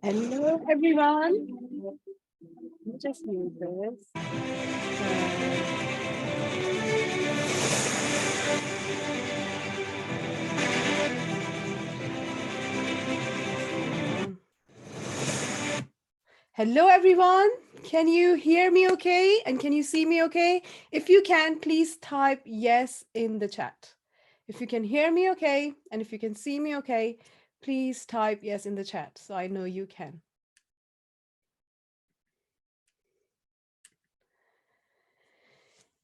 Hello, everyone. Just mute this. Hello, everyone. Can you hear me okay? And can you see me okay? If you can, please type yes in the chat. If you can hear me okay, and if you can see me okay, please type yes in the chat so I know you can.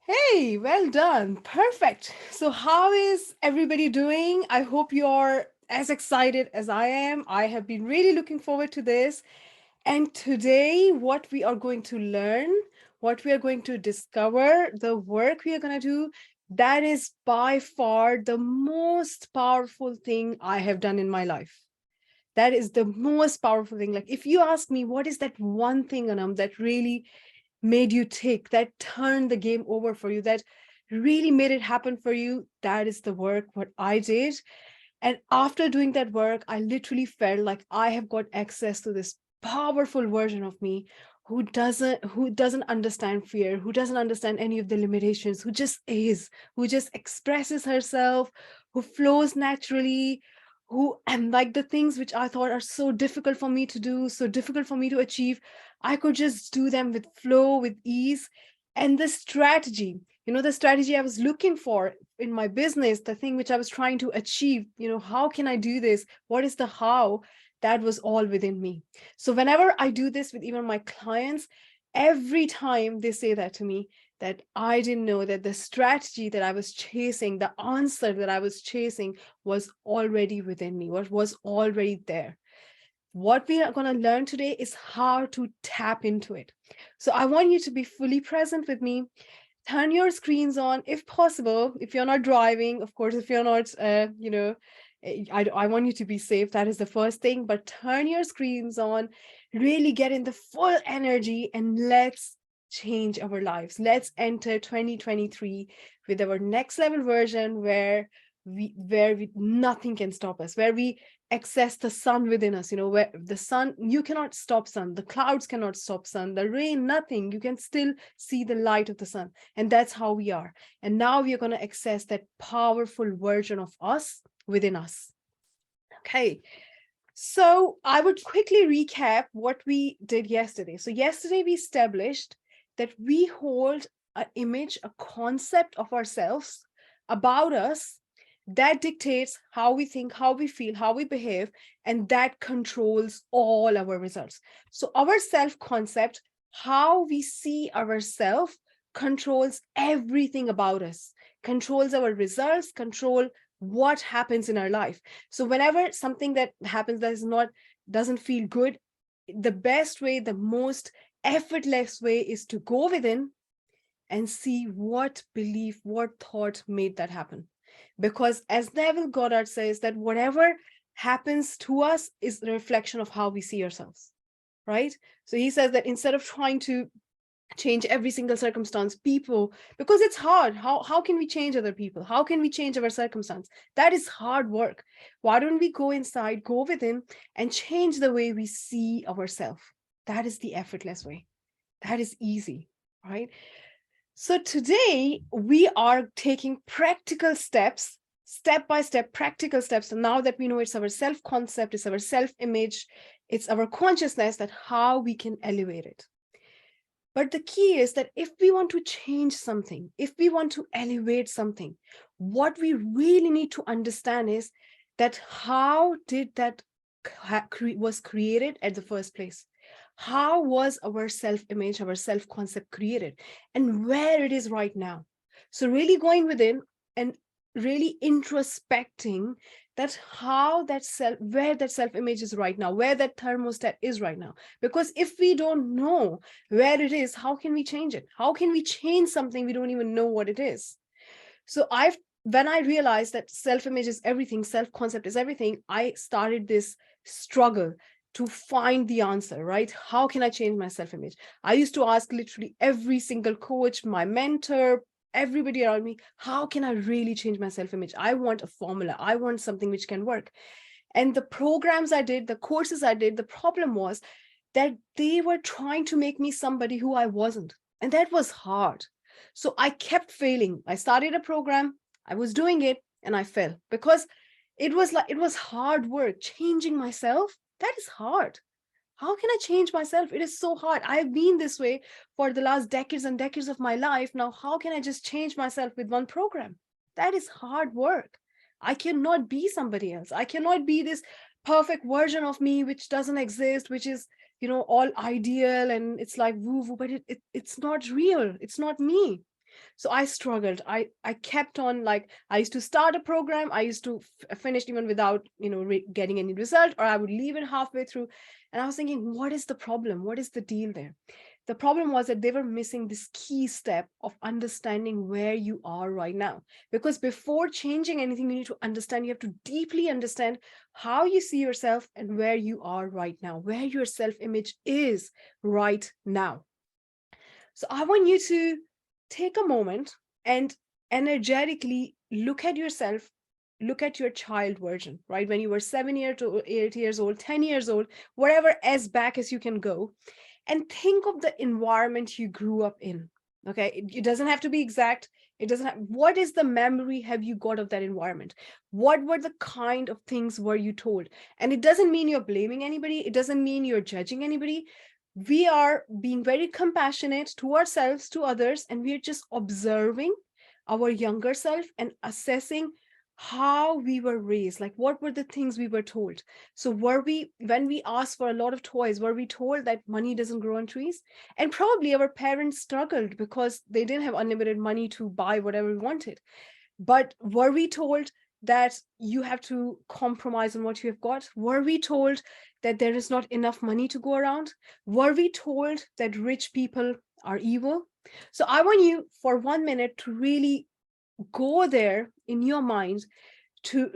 Hey, well done. Perfect. So how is everybody doing? I hope you're as excited as I am. I have been really looking forward to this. And today, what we are going to learn, what we are going to discover, the work we are going to do, that is by far the most powerful thing I have done in my life. That is the most powerful thing. Like, if you ask me, what is that one thing, Anam, that really made you tick, that turned the game over for you, that really made it happen for you, that is the work what I did. And after doing that work, I literally felt like I have got access to this powerful version of me who doesn't understand fear, who doesn't understand any of the limitations, who just is, who just expresses herself, who flows naturally, who and like the things which I thought are so difficult for me to do, so difficult for me to achieve, I could just do them with flow, with ease. And the strategy, the strategy I was looking for in my business, the thing which I was trying to achieve, how can I do this? What is the how? That was all within me. So whenever I do this with even my clients, every time they say that to me, that I didn't know that the strategy that I was chasing, the answer that I was chasing was already within me, what was already there. What we are going to learn today is how to tap into it. So I want you to be fully present with me. Turn your screens on if possible. If you're not driving, of course, if you're not I want you to be safe. That is the first thing. But turn your screens on, really get in the full energy, and let's change our lives. Let's enter 2023 with our next level version where we nothing can stop us, where we access the sun within us, where the sun, you cannot stop sun, the clouds cannot stop sun, the rain, nothing. You can still see the light of the sun. And that's how we are. And now we are going to access that powerful version of us within us. Okay. So I would quickly recap what we did yesterday. So yesterday we established that we hold an image, a concept of ourselves, about us, that dictates how we think, how we feel, how we behave, and that controls all our results. So our self-concept, how we see ourselves, controls everything about us, controls our results, control what happens in our life. So whenever something that happens that is not, doesn't feel good, the best way, the most effortless way is to go within and see what belief, what thought made that happen. Because as Neville Goddard says, that whatever happens to us is a reflection of how we see ourselves, right? So he says that instead of trying to change every single circumstance, people, because it's hard. How can we change other people? How can we change our circumstance? That is hard work. Why don't we go inside, go within, and change the way we see ourselves? That is the effortless way. That is easy, right? So today we are taking practical steps, step by step, practical steps. And now that we know it's our self-concept, it's our self-image, it's our consciousness, that how we can elevate it. But the key is that if we want to change something, if we want to elevate something, what we really need to understand is that how did that was created at the first place? How was our self-image, our self-concept created, and where it is right now? So really going within and really introspecting that how that where that self-image is right now, where that thermostat is right now. Because if we don't know where it is, how can we change it? How can we change something we don't even know what it is? So when I realized that self-image is everything, self-concept is everything, I started this struggle to find the answer, right? How can I change my self-image? I used to ask literally every single coach, my mentor, everybody around me, how can I really change my self-image? I want a formula. I want something which can work. And the programs I did, the courses I did, the problem was that they were trying to make me somebody who I wasn't. And that was hard. So I kept failing. I started a program, I was doing it, and I fell because it was hard work. Changing myself, that is hard. How can I change myself? It is so hard. I've been this way for the last decades and decades of my life. Now, how can I just change myself with one program? That is hard work. I cannot be somebody else. I cannot be this perfect version of me, which doesn't exist, which is, all ideal. And it's like woo woo, but it's not real. It's not me. So I struggled. I kept on, like, I used to start a program, I used to finish even without getting any result, or I would leave it halfway through. And I was thinking, what is the problem? What is the deal there? The problem was that they were missing this key step of understanding where you are right now. Because before changing anything, you need to understand, you have to deeply understand how you see yourself and where you are right now, where your self-image is right now. So I want you to take a moment and energetically look at yourself, look at your child version, right? When you were 7 years to 8 years old, 10 years old, whatever as back as you can go, and think of the environment you grew up in. Okay, it doesn't have to be exact. It doesn't have, what is the memory have you got of that environment? What were the kind of things were you told? And it doesn't mean you're blaming anybody. It doesn't mean you're judging anybody. We are being very compassionate to ourselves, to others, and we are just observing our younger self and assessing how we were raised, like what were the things we were told. So were we, when we asked for a lot of toys, were we told that money doesn't grow on trees? And probably our parents struggled because they didn't have unlimited money to buy whatever we wanted. But were we told that you have to compromise on what you have got? Were we told that there is not enough money to go around? Were we told that rich people are evil? So I want you for 1 minute to really go there in your mind to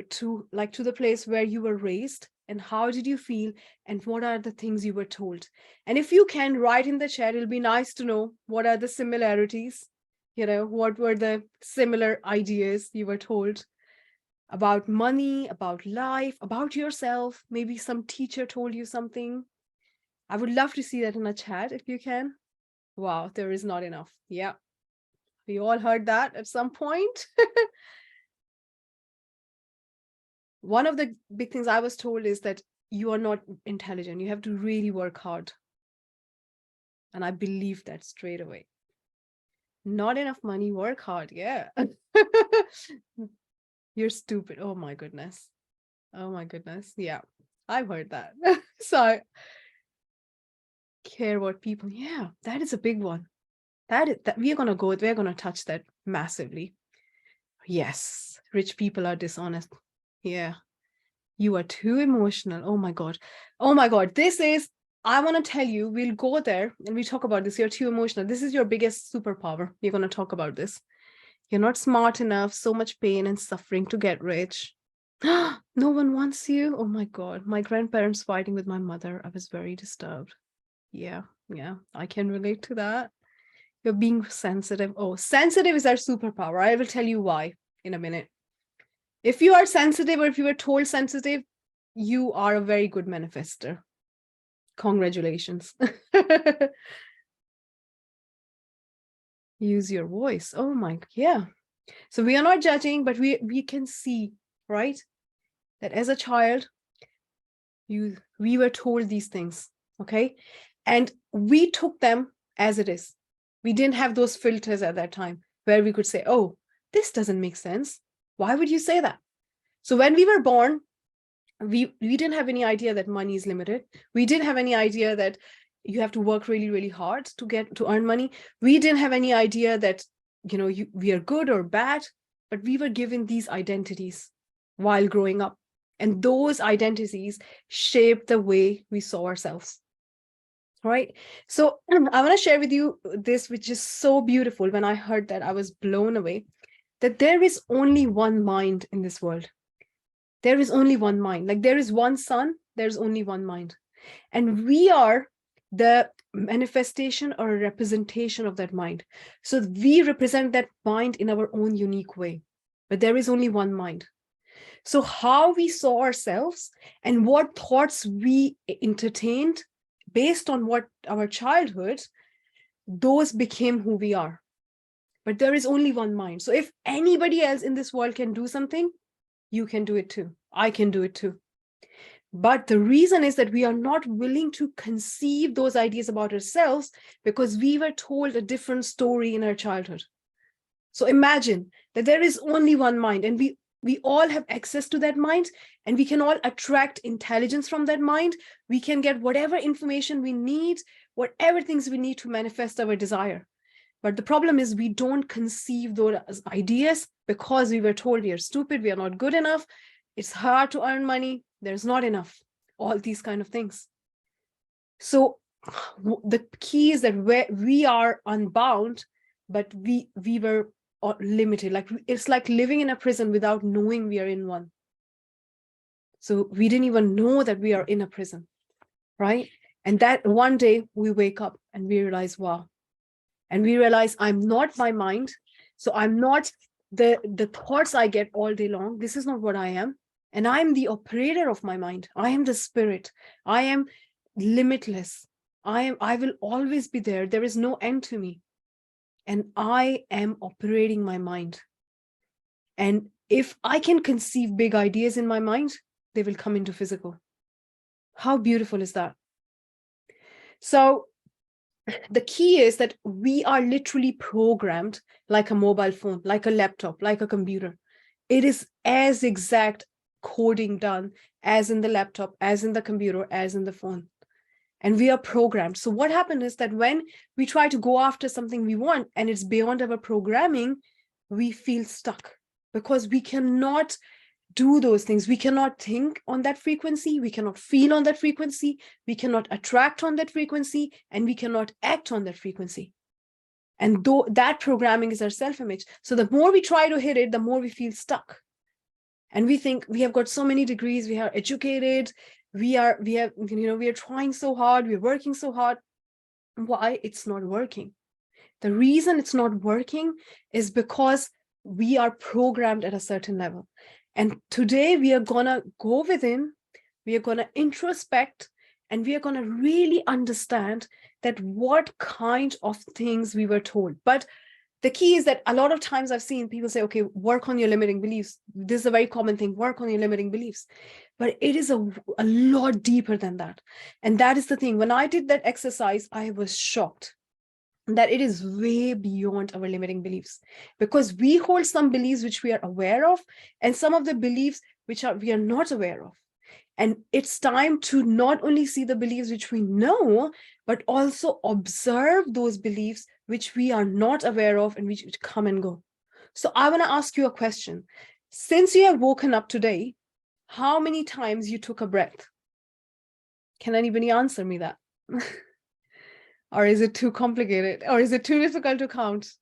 the place where you were raised, and how did you feel, and what are the things you were told. And if you can write in the chat, it'll be nice to know what are the similarities, what were the similar ideas you were told about money, about life, about yourself. Maybe some teacher told you something. I would love to see that in a chat if you can. Wow, there is not enough. Yeah, we all heard that at some point. One of the big things I was told is that you are not intelligent. You have to really work hard. And I believe that straight away. Not enough money, work hard. Yeah. You're stupid. Oh my goodness. Oh my goodness. Yeah, I've heard that. So I care what people. Yeah, that is a big one. That we're gonna touch that massively. Yes, rich people are dishonest. Yeah. You are too emotional. Oh my God. Oh my God. I want to tell you, we'll go there and we talk about this. You're too emotional. This is your biggest superpower. We're going to talk about this. You're not smart enough. So much pain and suffering to get rich. No one wants you. Oh my God. My grandparents fighting with my mother. I was very disturbed. Yeah. I can relate to that. You're being sensitive. Oh, sensitive is our superpower. I will tell you why in a minute. If you are sensitive, or if you were told sensitive, you are a very good manifester. Congratulations. Use your voice. Oh my, yeah. So we are not judging, but we can see, right, that as a child, we were told these things, okay? And we took them as it is. We didn't have those filters at that time where we could say, oh, this doesn't make sense. Why would you say that? So when we were born, we didn't have any idea that money is limited. We didn't have any idea that you have to work really, really hard to earn money. We didn't have any idea that, we are good or bad, but we were given these identities while growing up. And those identities shaped the way we saw ourselves. Right. So I want to share with you this, which is so beautiful. When I heard that, I was blown away that there is only one mind in this world. There is only one mind. Like there is one sun, there's only one mind. And we are the manifestation or a representation of that mind. So we represent that mind in our own unique way. But there is only one mind. So how we saw ourselves and what thoughts we entertained based on what our childhood, those became who we are. But there is only one mind. So if anybody else in this world can do something, you can do it too. I can do it too. But the reason is that we are not willing to conceive those ideas about ourselves because we were told a different story in our childhood. So imagine that there is only one mind, and we all have access to that mind, and we can all attract intelligence from that mind. We can get whatever information we need, whatever things we need to manifest our desire. But the problem is we don't conceive those ideas because we were told we are stupid, we are not good enough, it's hard to earn money, there's not enough, all these kind of things. So the key is that we are unbound, but we were limited. Like it's like living in a prison without knowing we are in one. So we didn't even know that we are in a prison, right? And that one day we wake up and we realize, wow. And we realize I'm not my mind. So I'm not the thoughts I get all day long. This is not what I am. And I'm the operator of my mind. I am the spirit. I am limitless. I will always be there. There is no end to me. And I am operating my mind. And if I can conceive big ideas in my mind, they will come into physical. How beautiful is that? So the key is that we are literally programmed like a mobile phone, like a laptop, like a computer. It is as exact coding done as in the laptop, as in the computer, as in the phone. And we are programmed. So what happened is that when we try to go after something we want and it's beyond our programming, we feel stuck because we cannot do those things. We cannot think on that frequency. We cannot feel on that frequency. We cannot attract on that frequency, and we cannot act on that frequency. And though that programming is our self-image. So the more we try to hit it, the more we feel stuck. And we think we have got so many degrees, we are educated, we are trying so hard, we're working so hard. Why it's not working? The reason it's not working is because we are programmed at a certain level. And today we are gonna go within, we are gonna introspect, and we are gonna really understand that what kind of things we were told. But the key is that a lot of times I've seen people say, okay, work on your limiting beliefs. This is a very common thing, work on your limiting beliefs. But it is a lot deeper than that. And that is the thing. When I did that exercise, I was shocked that it is way beyond our limiting beliefs, because we hold some beliefs which we are aware of and some of the beliefs which we are not aware of. And it's time to not only see the beliefs which we know, but also observe those beliefs which we are not aware of and which come and go. So I want to ask you a question. Since you have woken up today, how many times you took a breath? Can anybody answer me that? Or is it too complicated? Or is it too difficult to count?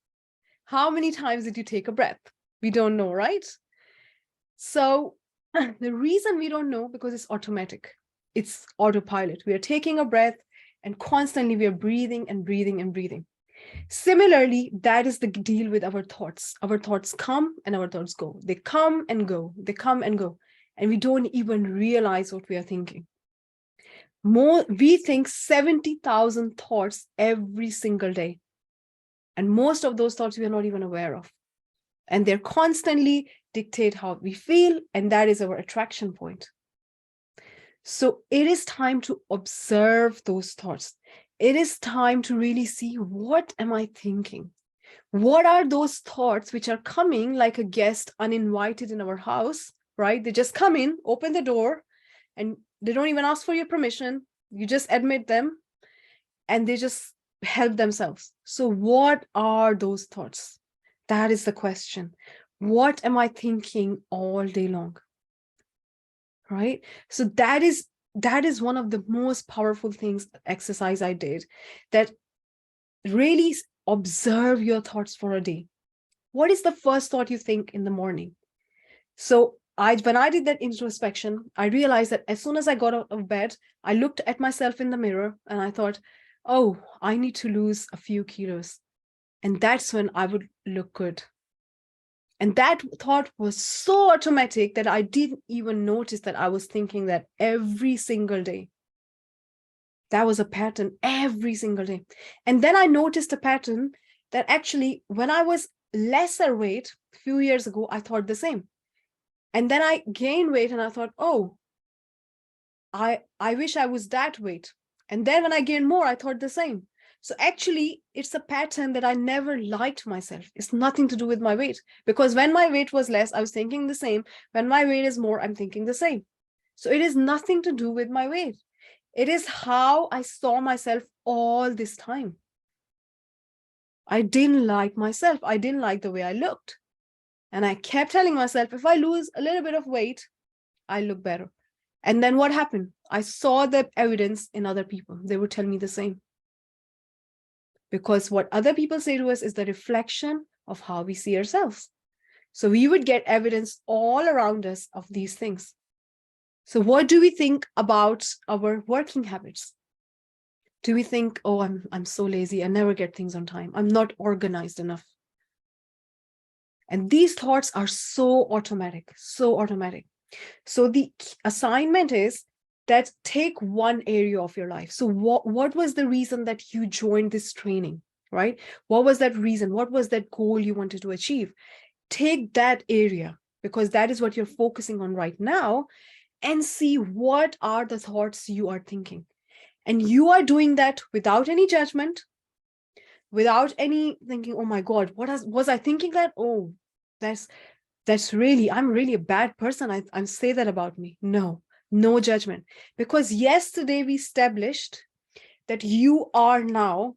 How many times did you take a breath? We don't know, right? So the reason we don't know, because it's automatic. It's autopilot. We are taking a breath and constantly we are breathing and breathing and breathing. Similarly, that is the deal with our thoughts. Our thoughts come and our thoughts go. They come and go. They come and go. And we don't even realize what we are thinking. We think 70,000 thoughts every single day. And most of those thoughts we are not even aware of. And they're constantly dictate how we feel, and that is our attraction point. So it is time to observe those thoughts. It is time to really see, what am I thinking? What are those thoughts which are coming like a guest uninvited in our house, right? They just come in, open the door, and they don't even ask for your permission. You just admit them and they just help themselves. So what are those thoughts? That is the question. What am I thinking all day long? Right? So that is one of the most powerful things, exercise I did, that really observe your thoughts for a day. What is the first thought you think in the morning? So when I did that introspection, I realized that as soon as I got out of bed, I looked at myself in the mirror and I thought, oh, I need to lose a few kilos. And that's when I would look good. And that thought was so automatic that I didn't even notice that I was thinking that every single day. That was a pattern every single day. And then I noticed a pattern that actually, when I was lesser weight a few years ago, I thought the same. And then I gained weight and I thought, oh, I wish I was that weight. And then when I gained more, I thought the same. So actually, it's a pattern that I never liked myself. It's nothing to do with my weight. Because when my weight was less, I was thinking the same. When my weight is more, I'm thinking the same. So it is nothing to do with my weight. It is how I saw myself all this time. I didn't like myself. I didn't like the way I looked. And I kept telling myself, if I lose a little bit of weight, I look better. And then what happened? I saw the evidence in other people. They would tell me the same. Because what other people say to us is the reflection of how we see ourselves. So we would get evidence all around us of these things. So what do we think about our working habits? Do we think, oh, I'm so lazy, I never get things on time, I'm not organized enough? And these thoughts are so automatic, so automatic. So the assignment is that take one area of your life. So what was the reason that you joined this training, right? What was that reason? What was that goal you wanted to achieve? Take that area, because that is what you're focusing on right now, and see what are the thoughts you are thinking. And you are doing that without any judgment, without any thinking, oh my God, was I thinking that? Oh, that's really, I'm really a bad person. I say that about me. No judgment. Because yesterday we established that you are now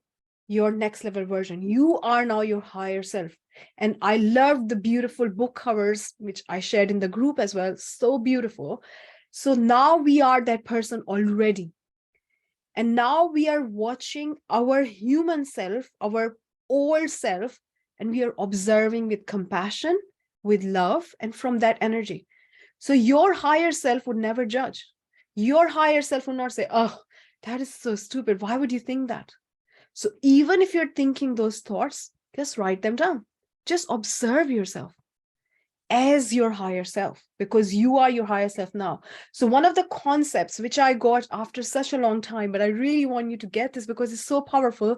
your next level version. You are now your higher self. And I love the beautiful book covers, which I shared in the group as well. So beautiful. So now we are that person already. And now we are watching our human self, our old self, and we are observing with compassion, with love, and from that energy. So your higher self would never judge. Your higher self would not say, oh, that is so stupid. Why would you think that? So even if you're thinking those thoughts, just write them down. Just observe yourself as your higher self, because you are your higher self now. So one of the concepts which I got after such a long time, but I really want you to get this because it's so powerful,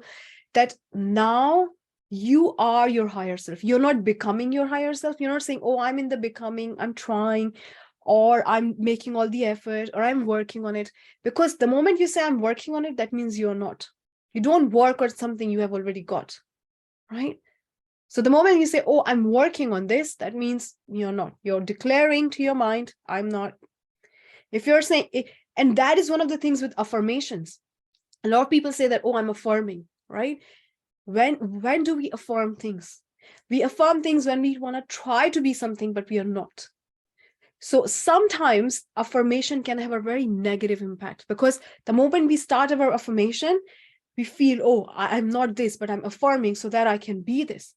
that now you are your higher self. You're not becoming your higher self. You're not saying, oh, I'm in the becoming, I'm trying, or I'm making all the effort, or I'm working on it. Because the moment you say I'm working on it, that means you're not. You don't work on something you have already got, right? So the moment you say, oh, I'm working on this, that means you're not. You're declaring to your mind, I'm not. If you're saying, and that is one of the things with affirmations. A lot of people say that, oh, I'm affirming, right? When do we affirm things? We affirm things when we want to try to be something, but we are not. So sometimes affirmation can have a very negative impact, because the moment we start our affirmation, we feel, oh, I'm not this, but I'm affirming so that I can be this.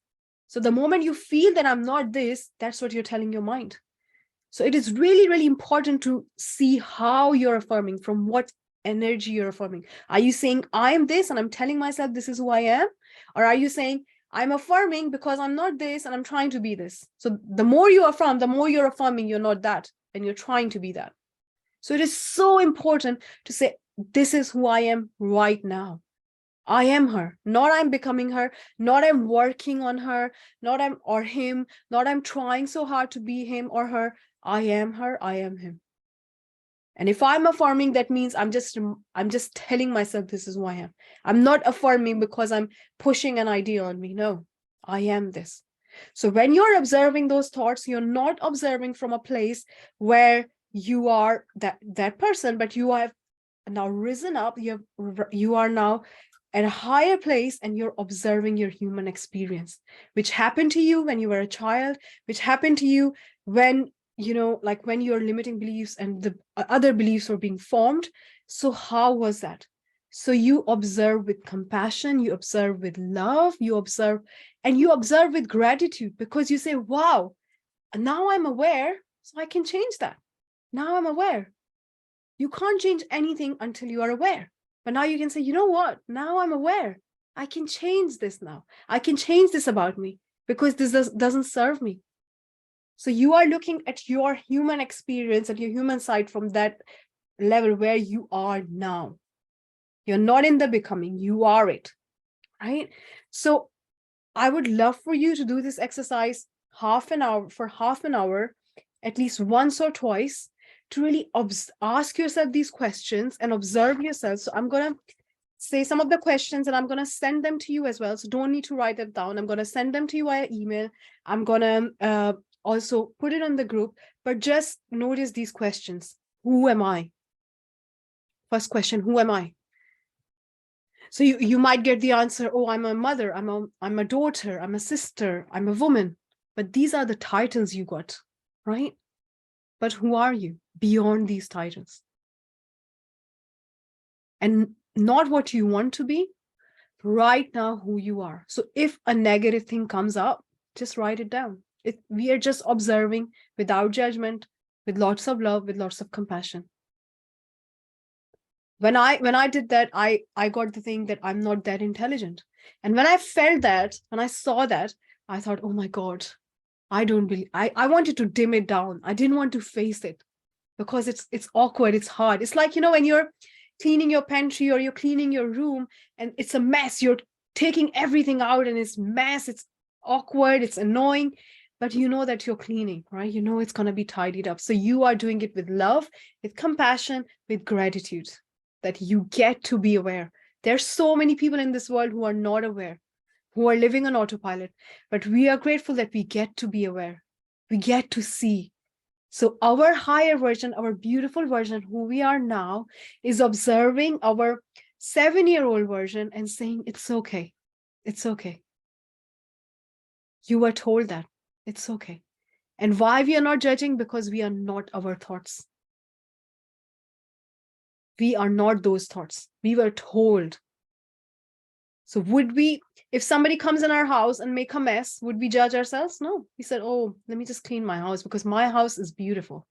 So the moment you feel that I'm not this, that's what you're telling your mind. So it is really, really important to see how you're affirming, from what energy you're affirming. Are you saying I am this and I'm telling myself this is who I am? Or are you saying I'm affirming because I'm not this and I'm trying to be this? So the more you affirm, the more you're affirming you're not that and you're trying to be that. So it is so important to say, this is who I am right now. I am her, not I'm becoming her, not I'm working on her, not I'm or him, not I'm trying so hard to be him or her. I am her, I am him. And if I'm affirming, that means I'm just telling myself this is who I am. I'm not affirming because I'm pushing an idea on me. No, I am this. So when you're observing those thoughts, you're not observing from a place where you are that person, but you have now risen up. You are now at a higher place, and you're observing your human experience, which happened to you when you were a child, which happened to you when, like when your limiting beliefs and the other beliefs were being formed. So how was that? So you observe with compassion, you observe with love, you observe with gratitude, because you say, wow, now I'm aware, so I can change that. Now I'm aware. You can't change anything until you are aware. But now you can say, you know what? Now I'm aware. I can change this now. I can change this about me, because this doesn't serve me. So you are looking at your human experience and your human side from that level where you are now. You're not in the becoming, you are it, right? So I would love for you to do this exercise half an hour, at least once or twice, to really ask yourself these questions and observe yourself. So I'm going to say some of the questions and I'm going to send them to you as well. So don't need to write it down. I'm going to send them to you via email. I'm going to also put it on the group, but just notice these questions. Who am I? First question, who am I? So you might get the answer, oh, I'm a mother, I'm a daughter, I'm a sister, I'm a woman. But these are the titles you got, right? But who are you beyond these titles? And not what you want to be, right now who you are. So if a negative thing comes up, just write it down. We are just observing without judgment, with lots of love, with lots of compassion. When I did that, I got the thing that I'm not that intelligent. And when I felt that, when I saw that, I thought, oh my God, I don't believe, I wanted to dim it down. I didn't want to face it because it's awkward, it's hard. It's like, when you're cleaning your pantry or you're cleaning your room and it's a mess, you're taking everything out and it's mess, it's awkward, it's annoying, but you know that you're cleaning, right? You know it's going to be tidied up. So you are doing it with love, with compassion, with gratitude, that you get to be aware. There's so many people in this world who are not aware, who are living on autopilot, but we are grateful that we get to be aware. We get to see. So our higher version, our beautiful version, who we are now, is observing our 7-year-old version and saying, it's okay. It's okay. You were told that. It's okay. And why we are not judging? Because we are not our thoughts. We are not those thoughts. We were told. So would we, if somebody comes in our house and make a mess, would we judge ourselves? No. We said, oh, let me just clean my house because my house is beautiful.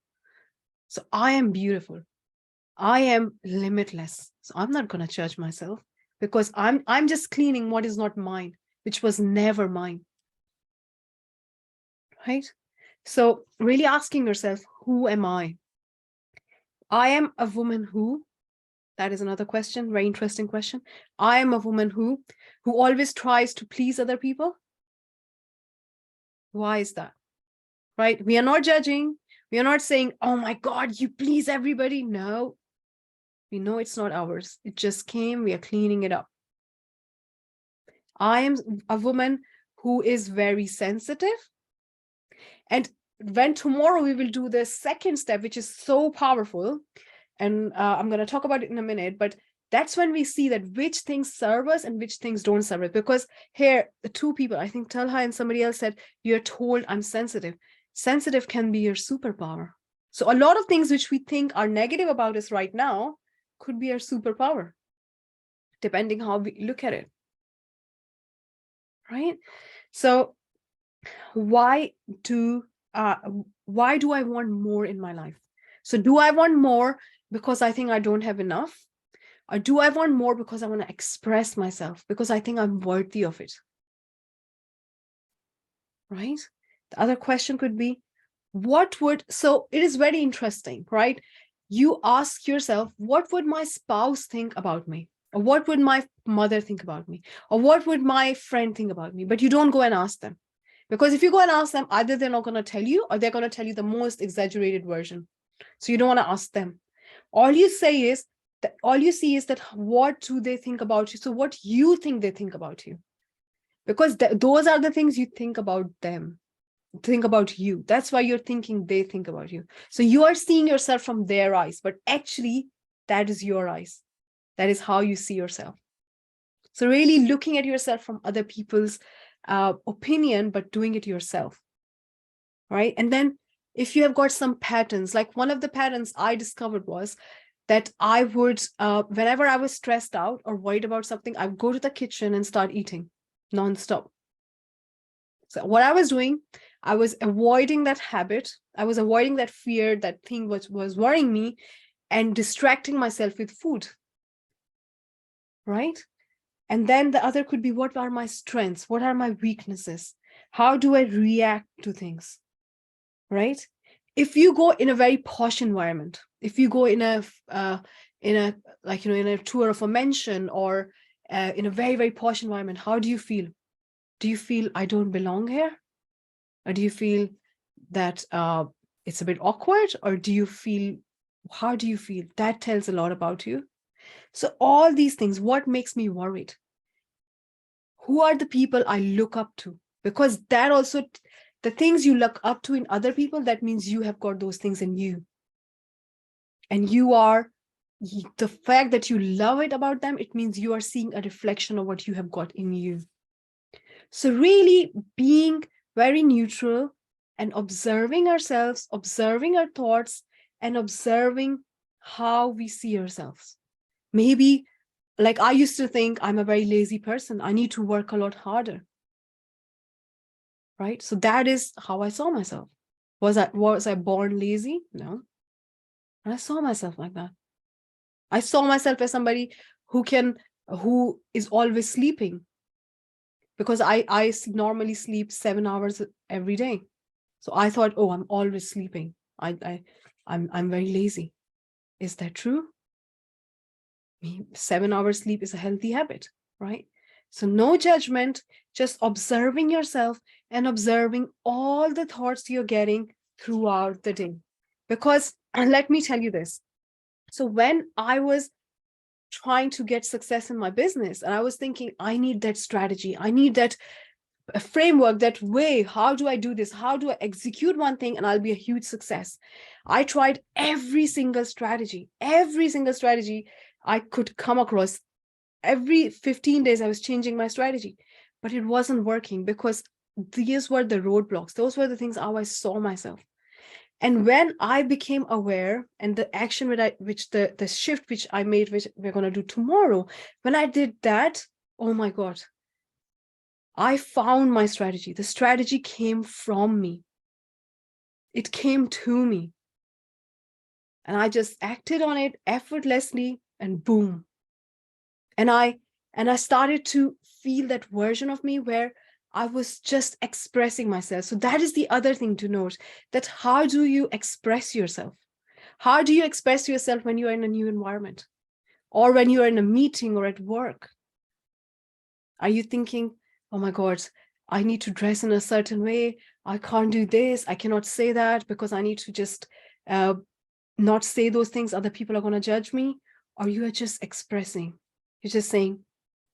So I am beautiful. I am limitless. So I'm not going to judge myself because I'm just cleaning what is not mine, which was never mine. Right? So really asking yourself, who am I? I am a woman who, that is another question, very interesting question. I am a woman who always tries to please other people. Why is that? Right? We are not judging. We are not saying, oh my God, you please everybody. No, we know it's not ours. It just came. We are cleaning it up. I am a woman who is very sensitive. And when tomorrow we will do the second step, which is so powerful, and I'm going to talk about it in a minute, but that's when we see that which things serve us and which things don't serve us. Because here, the two people, I think Talha and somebody else said, you're told I'm sensitive. Sensitive can be your superpower. So a lot of things which we think are negative about us right now could be our superpower, depending how we look at it. Right? So why do I want more in my life? So do I want more because I think I don't have enough? Or do I want more because I want to express myself, because I think I'm worthy of it? Right? The other question could be, so it is very interesting, right? You ask yourself, what would my spouse think about me? Or what would my mother think about me? Or what would my friend think about me? But you don't go and ask them. Because if you go and ask them, either they're not going to tell you or they're going to tell you the most exaggerated version. So you don't want to ask them. All you see is that what do they think about you? So what you think they think about you. Because those are the things you think about them, think about you. That's why you're thinking they think about you. So you are seeing yourself from their eyes, but actually that is your eyes. That is how you see yourself. So really looking at yourself from other people's opinion, but doing it yourself. Right? And then if you have got some patterns, like one of the patterns I discovered was that I would, whenever I was stressed out or worried about something, I would go to the kitchen and start eating nonstop. So what I was doing, I was avoiding that habit. I was avoiding that fear, that thing was worrying me, and distracting myself with food. Right? And then the other could be, what are my strengths? What are my weaknesses? How do I react to things? right? If you go in a very posh environment, if you go in a like, in a tour of a mansion, or in a very, very posh environment, how do you feel? Do you feel I don't belong here? Or do you feel that it's a bit awkward? Or do you feel, how do you feel? That tells a lot about you. So all these things, what makes me worried? Who are the people I look up to? Because that also, the things you look up to in other people, that means you have got those things in you. And you are, the fact that you love it about them, it means you are seeing a reflection of what you have got in you. So really being very neutral and observing ourselves, observing our thoughts, and observing how we see ourselves. Maybe, like, I used to think I'm a very lazy person. I need to work a lot harder. Right? So that is how I saw myself. Was I born lazy? No. And I saw myself like that. I saw myself as somebody who is always sleeping, because I normally sleep 7 hours every day. So I thought, oh, I'm always sleeping. I'm very lazy. Is that true? 7 hours sleep is a healthy habit, right? So no judgment, just observing yourself and observing all the thoughts you're getting throughout the day. Because, and let me tell you this. So when I was trying to get success in my business, and I was thinking, I need that strategy, I need that framework, that way, how do I do this? How do I execute one thing and I'll be a huge success? I tried every single strategy I could come across. Every 15 days, I was changing my strategy, but it wasn't working, because these were the roadblocks. Those were the things how I saw myself. And when I became aware, and the action which the shift which I made, which we're going to do tomorrow, when I did that, oh my God, I found my strategy. The strategy came from me. It came to me. And I just acted on it effortlessly, and boom. And I started to feel that version of me where I was just expressing myself. So that is the other thing to note, that how do you express yourself? How do you express yourself when you're in a new environment, or when you're in a meeting or at work? Are you thinking, oh my God, I need to dress in a certain way. I can't do this. I cannot say that because I need to just not say those things. Other people are going to judge me. Or you are just expressing. You're just saying,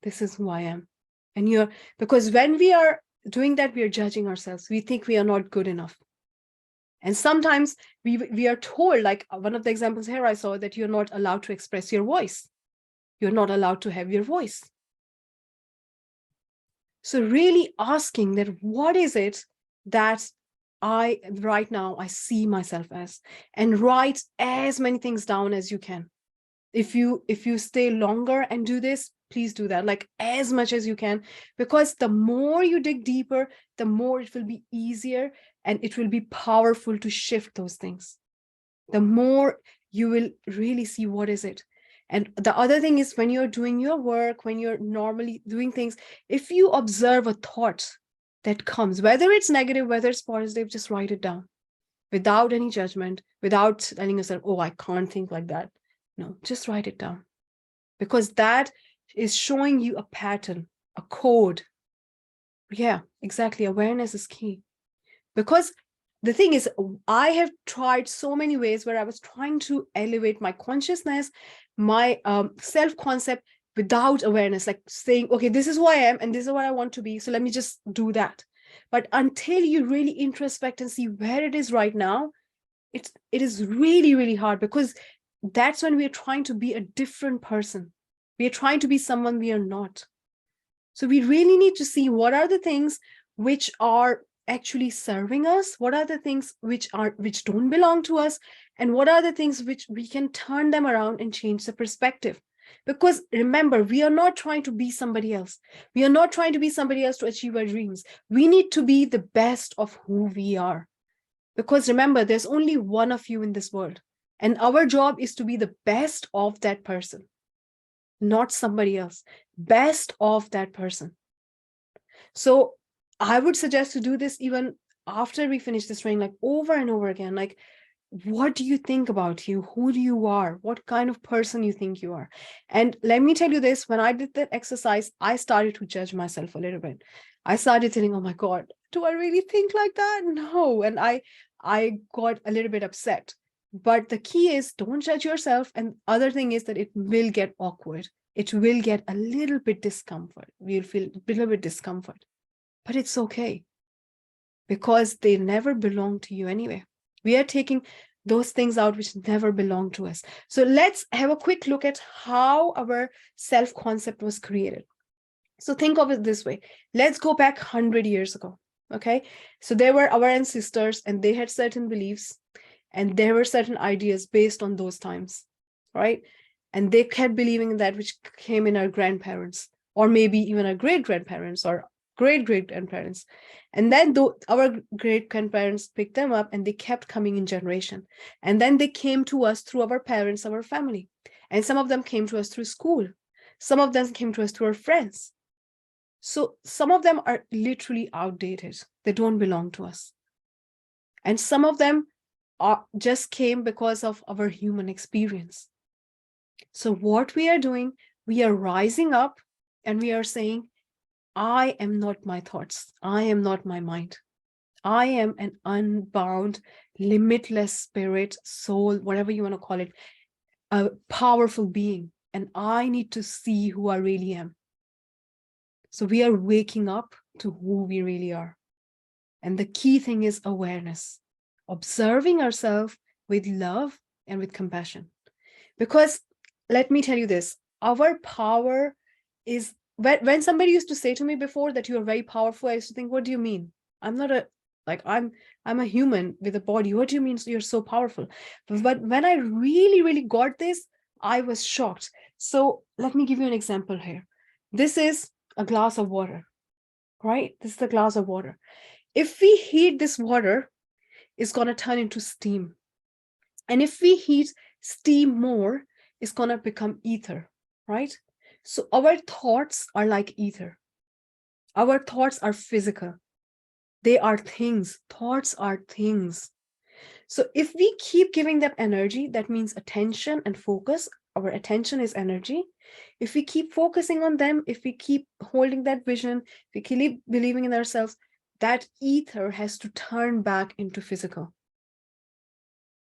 this is who I am. And because when we are doing that, we are judging ourselves. We think we are not good enough. And sometimes we are told, like one of the examples here I saw, that you're not allowed to express your voice. You're not allowed to have your voice. So really asking that, what is it that right now I see myself as, and write as many things down as you can. If you stay longer and do this, please do that, like as much as you can, because the more you dig deeper, the more it will be easier, and it will be powerful to shift those things. The more you will really see what is it. And the other thing is, when you're doing your work, when you're normally doing things, if you observe a thought that comes, whether it's negative, whether it's positive, just write it down without any judgment, without telling yourself, oh, I can't think like that. No, just write it down, because that is showing you a pattern, a code. Yeah, exactly. Awareness is key. Because the thing is, I have tried so many ways where I was trying to elevate my consciousness, my self-concept, without awareness, like saying, okay, this is who I am and this is what I want to be, so let me just do that. But until you really introspect and see where it is right now, it is really, really hard, because that's when we are trying to be a different person. We are trying to be someone we are not. So we really need to see what are the things which are actually serving us, what are the things which don't belong to us, and what are the things which we can turn them around and change the perspective. Because remember, we are not trying to be somebody else. We are not trying to be somebody else to achieve our dreams. We need to be the best of who we are. Because remember, there's only one of you in this world, and our job is to be the best of that person, not somebody else. Best of that person. So I would suggest to do this even after we finish this training, like over and over again, like, what do you think about you? Who do you are? What kind of person you think you are? And let me tell you this, when I did that exercise, I started to judge myself a little bit. I started thinking, oh my God, do I really think like that? No. And I got a little bit upset. But the key is, don't judge yourself. And other thing is that it will get awkward. It will get a little bit discomfort. We'll feel a little bit discomfort. But it's okay, because they never belong to you anyway. We are taking those things out which never belong to us. So let's have a quick look at how our self-concept was created. So think of it this way. Let's go back 100 years ago. Okay. So there were our ancestors, and they had certain beliefs, and there were certain ideas based on those times, right? And they kept believing in that, which came in our grandparents, or maybe even our great-grandparents, or great-great-grandparents. And then our great-grandparents picked them up, and they kept coming in generation. And then they came to us through our parents, our family. And some of them came to us through school. Some of them came to us through our friends. So some of them are literally outdated. They don't belong to us. And some of them just came because of our human experience. So what we are doing, we are rising up, and we are saying, I am not my thoughts. I am not my mind. I am an unbound, limitless spirit, soul, whatever you want to call it, a powerful being. And I need to see who I really am. So we are waking up to who we really are. And the key thing is awareness, observing ourselves with love and with compassion. Because let me tell you this, our power is, when somebody used to say to me before that you are very powerful, I used to think, what do you mean? I'm not I'm a human with a body. What do you mean you're so powerful? But when I really, really got this, I was shocked. So let me give you an example here. This is a glass of water, right? This is a glass of water. If we heat this water, it's going to turn into steam. And if we heat steam more, it's going to become ether, right? So our thoughts are like ether. Our thoughts are physical. They are things. Thoughts are things. So if we keep giving them energy, that means attention and focus. Our attention is energy. If we keep focusing on them, if we keep holding that vision, if we keep believing in ourselves, that ether has to turn back into physical.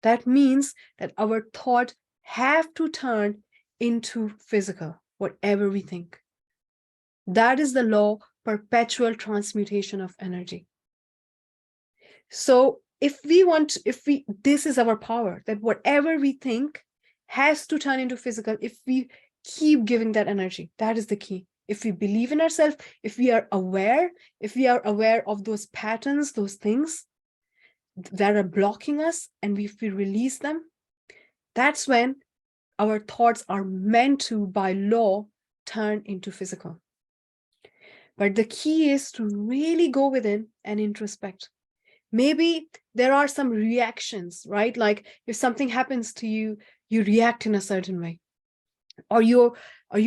That means that our thought have to turn into physical, whatever we think. That is the law, perpetual transmutation of energy. So this is our power, that whatever we think has to turn into physical if we keep giving that energy. That is the key. If we believe in ourselves, if we are aware of those patterns, those things that are blocking us, and if we release them, that's when our thoughts are meant to, by law, turn into physical. But the key is to really go within and introspect. Maybe there are some reactions, right? Like if something happens to you, you react in a certain way, or you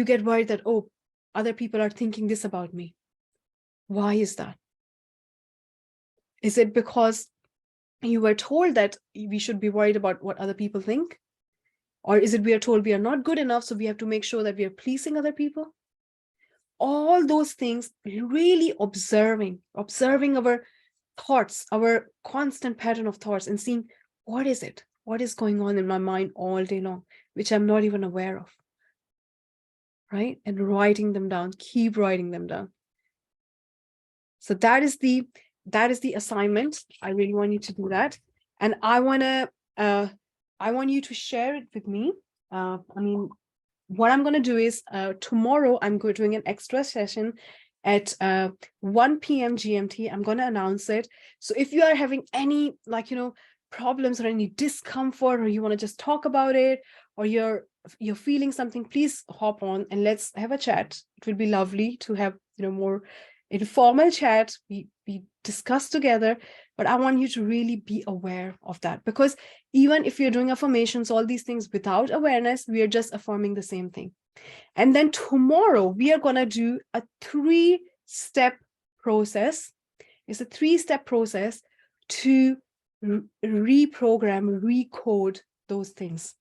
get worried that, oh, other people are thinking this about me. Why is that? Is it because you were told that we should be worried about what other people think? Or is it we are told we are not good enough, so we have to make sure that we are pleasing other people? All those things, really observing our thoughts, our constant pattern of thoughts, and seeing what is going on in my mind all day long, which I'm not even aware of, right? And writing them down, keep writing them down. So that is the assignment. I really want you to do that. And I want you to share it with me. What I'm going to do is tomorrow I'm doing an extra session at 1 p.m. GMT. I'm going to announce it. So if you are having any problems or any discomfort, or you want to just talk about it, or you're feeling something, please hop on and let's have a chat. It will be lovely to have more informal chat. We discuss together, but I want you to really be aware of that, because even if you're doing affirmations, all these things without awareness, we are just affirming the same thing. And then tomorrow we are going to do a 3-step process. It's a 3-step process, to reprogram, recode those things,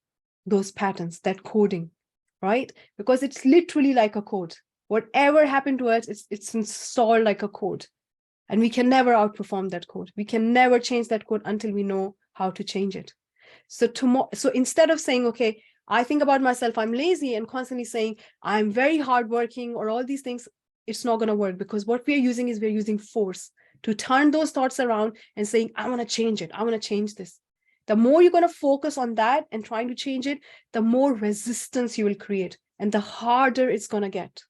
those patterns, that coding, right? Because it's literally like a code. Whatever happened to us, it's installed like a code. And we can never outperform that code. We can never change that code until we know how to change it. So instead of saying, okay, I think about myself, I'm lazy, and constantly saying I'm very hardworking or all these things, it's not going to work, because what we're using force to turn those thoughts around and saying, I want to change it. I want to change this. The more you're going to focus on that and trying to change it, the more resistance you will create and the harder it's going to get,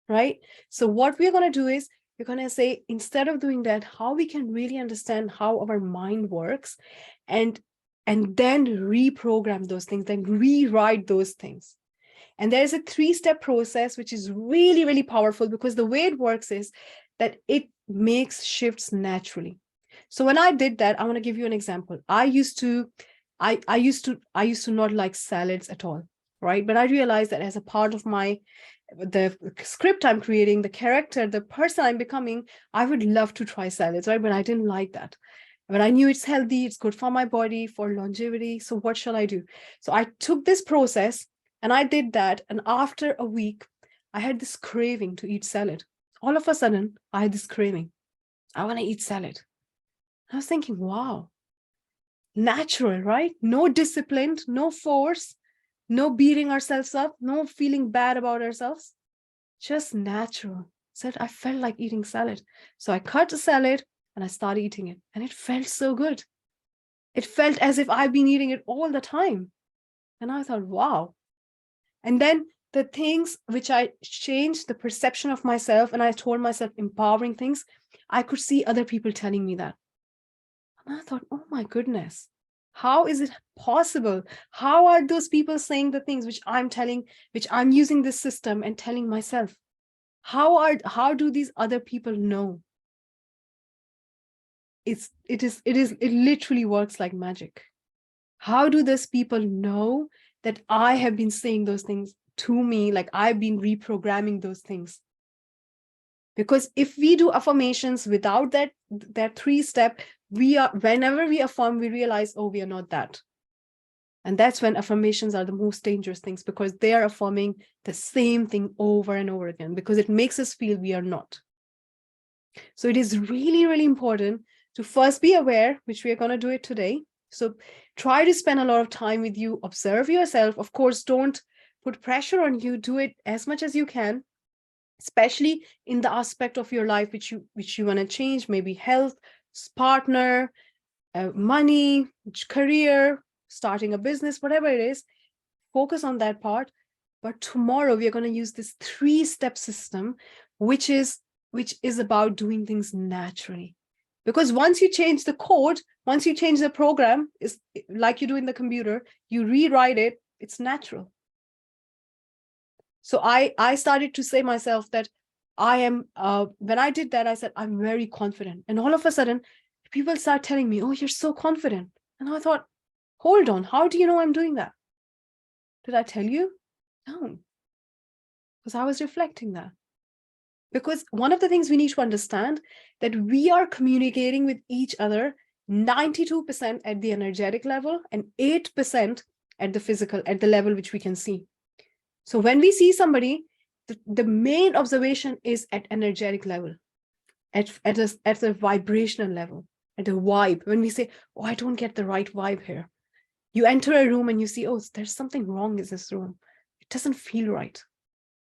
right? So what we're going to do is we're going to say, instead of doing that, how we can really understand how our mind works, and then reprogram those things, then rewrite those things. And there's a 3-step process, which is really, really powerful, because the way it works is that it makes shifts naturally. So when I did that, I want to give you an example. I used to not like salads at all, right? But I realized that as a part of the script I'm creating, the character, the person I'm becoming, I would love to try salads, right? But I didn't like that. But I knew it's healthy, it's good for my body, for longevity. So what shall I do? So I took this process and I did that. And after a week, I had this craving to eat salad. All of a sudden, I had this craving. I want to eat salad. I was thinking, wow, natural, right? No discipline, no force, no beating ourselves up, no feeling bad about ourselves, just natural. Said I felt like eating salad. So I cut the salad and I started eating it. And it felt so good. It felt as if I've been eating it all the time. And I thought, wow. And then the things which I changed the perception of myself, and I told myself empowering things, I could see other people telling me that. And I thought, oh my goodness, how is it possible? How are those people saying the things which I'm using this system and telling myself? How do these other people know? It literally works like magic. How do those people know that I have been saying those things to me, like I've been reprogramming those things? Because if we do affirmations without that 3-step, whenever we affirm, we realize, oh, we are not that. And that's when affirmations are the most dangerous things, because they are affirming the same thing over and over again, because it makes us feel we are not. So it is really, really important to first be aware, which we are going to do it today. So try to spend a lot of time with you, observe yourself. Of course, don't put pressure on you. Do it as much as you can, especially in the aspect of your life which you want to change, maybe health, partner, money, career, starting a business, whatever it is. Focus on that part. But tomorrow we are going to use this 3-step system, which is about doing things naturally. Because once you change the code, once you change the program, is like you do in the computer, you rewrite it, it's natural. So I started to say myself that I am, when I did that, I said, I'm very confident. And all of a sudden, people start telling me, oh, you're so confident. And I thought, hold on, how do you know I'm doing that? Did I tell you? No, because I was reflecting that. Because one of the things we need to understand, that we are communicating with each other 92% at the energetic level and 8% at the physical, at the level which we can see. So when we see somebody, the main observation is at energetic level, at a vibrational level, at a vibe. When we say, oh, I don't get the right vibe here. You enter a room and you see, oh, there's something wrong in this room. It doesn't feel right.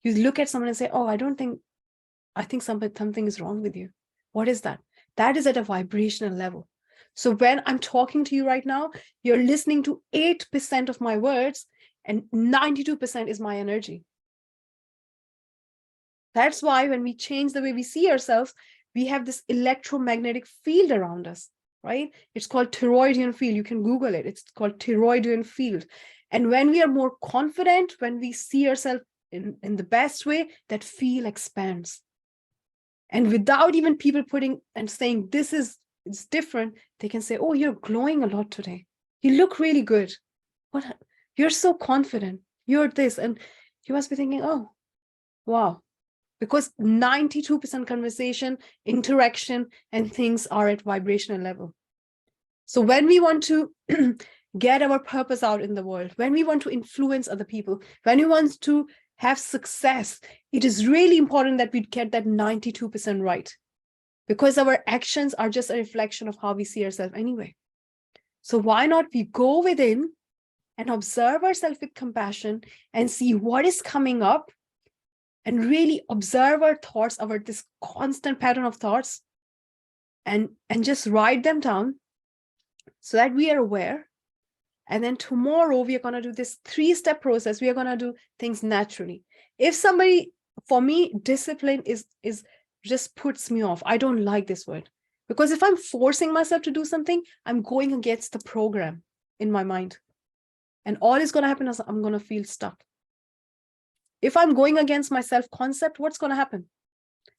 You look at someone and say, oh, I think something is wrong with you. What is that? That is at a vibrational level. So when I'm talking to you right now, you're listening to 8% of my words and 92% is my energy. That's why when we change the way we see ourselves, we have this electromagnetic field around us, right? It's called toroidal field. You can Google it. It's called toroidal field. And when we are more confident, when we see ourselves in the best way, that field expands. And without even people putting and saying, it's different, they can say, oh, you're glowing a lot today. You look really good. What? You're so confident. You're this. And you must be thinking, oh, wow. Because 92% conversation, interaction, and things are at vibrational level. So when we want to get our purpose out in the world, when we want to influence other people, when we want to have success, it is really important that we get that 92% right, because our actions are just a reflection of how we see ourselves anyway. So why not we go within and observe ourselves with compassion and see what is coming up, and really observe our thoughts, this constant pattern of thoughts, and just write them down so that we are aware. And then tomorrow we are going to do this 3-step process. We are going to do things naturally. If somebody, for me, discipline is just puts me off. I don't like this word, because if I'm forcing myself to do something, I'm going against the program in my mind. And all is going to happen is I'm going to feel stuck. If I'm going against my self-concept, what's going to happen?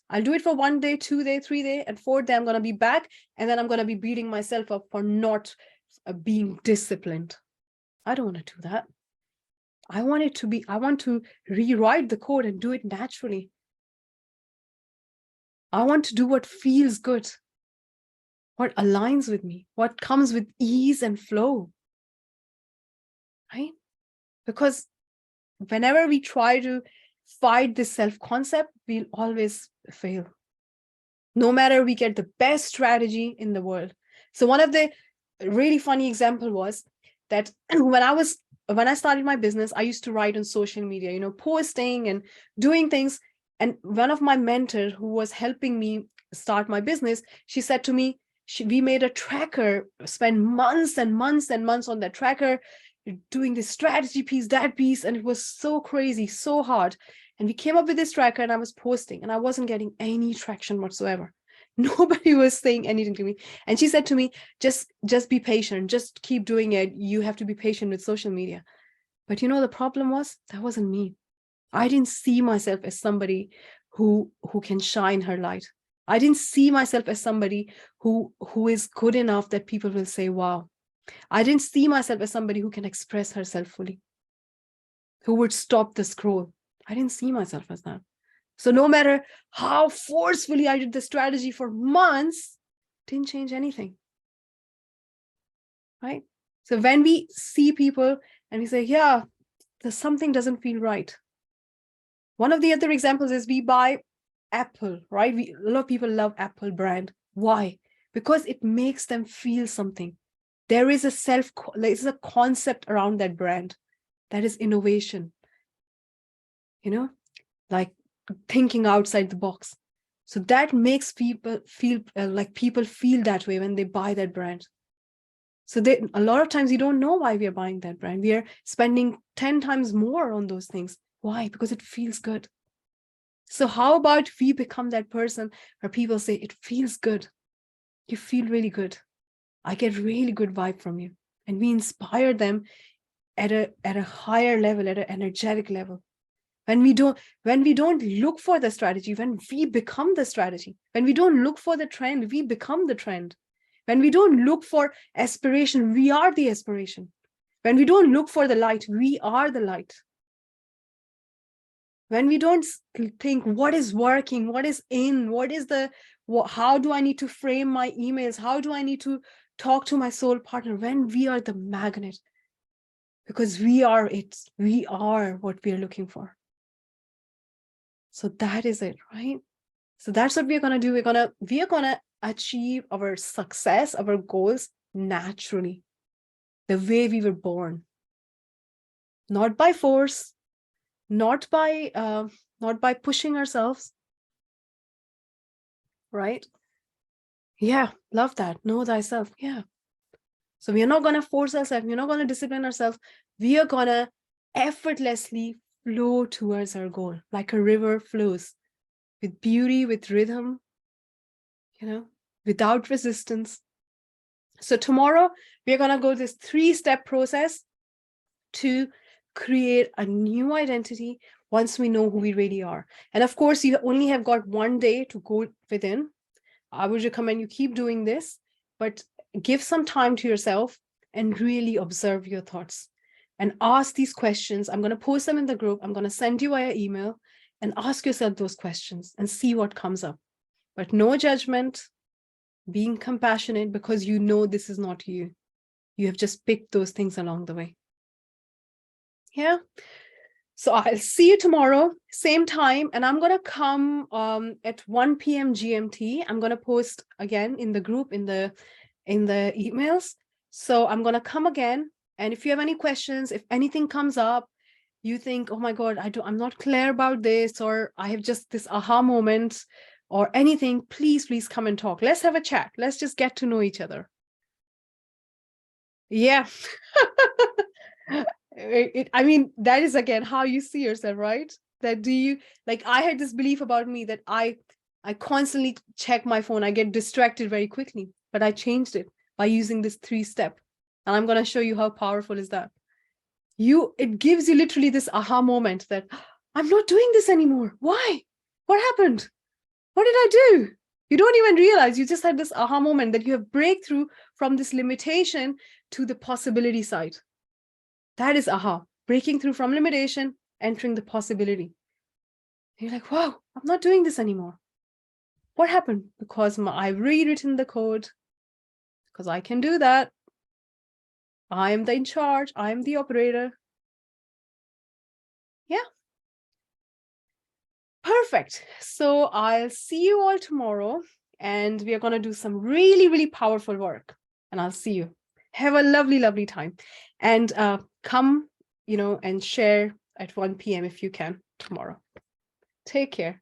I'll do it for 1 day, 2 day, 3 day, and 4th day, I'm going to be back. And then I'm going to be beating myself up for not being disciplined. I don't want to do that. I want to rewrite the code and do it naturally. I want to do what feels good, what aligns with me, what comes with ease and flow, right? Because whenever we try to fight this self-concept, we'll always fail. No matter we get the best strategy in the world. So one of the really funny example was that when I started my business, I used to write on social media, posting and doing things. And one of my mentors who was helping me start my business, she said to me, we made a tracker, spent months and months and months on that tracker, doing this strategy piece, that piece. And it was so crazy, so hard. And we came up with this tracker and I was posting and I wasn't getting any traction whatsoever. Nobody was saying anything to me. And she said to me, just be patient, just keep doing it. You have to be patient with social media. But the problem was, that wasn't me. I didn't see myself as somebody who can shine her light. I didn't see myself as somebody who is good enough that people will say, wow. I didn't see myself as somebody who can express herself fully, who would stop the scroll. I didn't see myself as that. So no matter how forcefully I did the strategy for months, didn't change anything, right? So when we see people and we say, yeah, something doesn't feel right. One of the other examples is we buy Apple, right? A lot of people love Apple brand. Why? Because it makes them feel something. There is a concept around that brand. That is innovation, like thinking outside the box. So that makes people feel like people feel that way when they buy that brand. So a lot of times you don't know why we are buying that brand. We are spending 10 times more on those things. Why? Because it feels good. So how about we become that person where people say, it feels good. You feel really good. I get really good vibe from you. And we inspire them at a higher level, at an energetic level. When we don't look for the strategy, when we become the strategy, when we don't look for the trend, we become the trend. When we don't look for aspiration, we are the aspiration. When we don't look for the light, we are the light. When we don't think what is working, what is in, how do I need to frame my emails? How do I need to talk to my soul partner? When we are the magnet, because we are it, we are what we are looking for. So that is it, right? So that's what we're going to do. We're going to achieve our success, our goals naturally, the way we were born, not by force, not by pushing ourselves, right? Yeah, love that. Know thyself. Yeah. So we are not going to force ourselves. We're not going to discipline ourselves. We are going to effortlessly flow towards our goal, like a river flows, with beauty, with rhythm, without resistance. So tomorrow we're going to go this 3-step process to create a new identity once we know who we really are. And of course, you only have got 1 day to go within. I would recommend you keep doing this, but give some time to yourself and really observe your thoughts and ask these questions. I'm going to post them in the group. I'm going to send you via email, and ask yourself those questions and see what comes up. But no judgment, being compassionate because you know this is not you. You have just picked those things along the way. Yeah. So I'll see you tomorrow, same time, and I'm going to come at 1 p.m. GMT. I'm going to post again in the group, in the emails. So I'm going to come again. And if you have any questions, if anything comes up, you think, oh my God, I'm not clear about this, or I have just this aha moment or anything, please come and talk. Let's have a chat. Let's just get to know each other. Yeah. I mean, that is again how you see yourself, right? That do you, like, I had this belief about me that I constantly check my phone. I get distracted very quickly, but I changed it by using this 3-step. And I'm going to show you how powerful is that. It gives you literally this aha moment that I'm not doing this anymore. Why? What happened? What did I do? You don't even realize you just had this aha moment that you have breakthrough from this limitation to the possibility side. That is aha, breaking through from limitation, entering the possibility. You're like, wow, I'm not doing this anymore. What happened? Because I've rewritten the code, because I can do that. I am in charge. I am the operator. Yeah. Perfect. So I'll see you all tomorrow, and we are going to do some really, really powerful work. And I'll see you. Have a lovely, lovely time. And come, and share at 1 p.m. if you can tomorrow. Take care.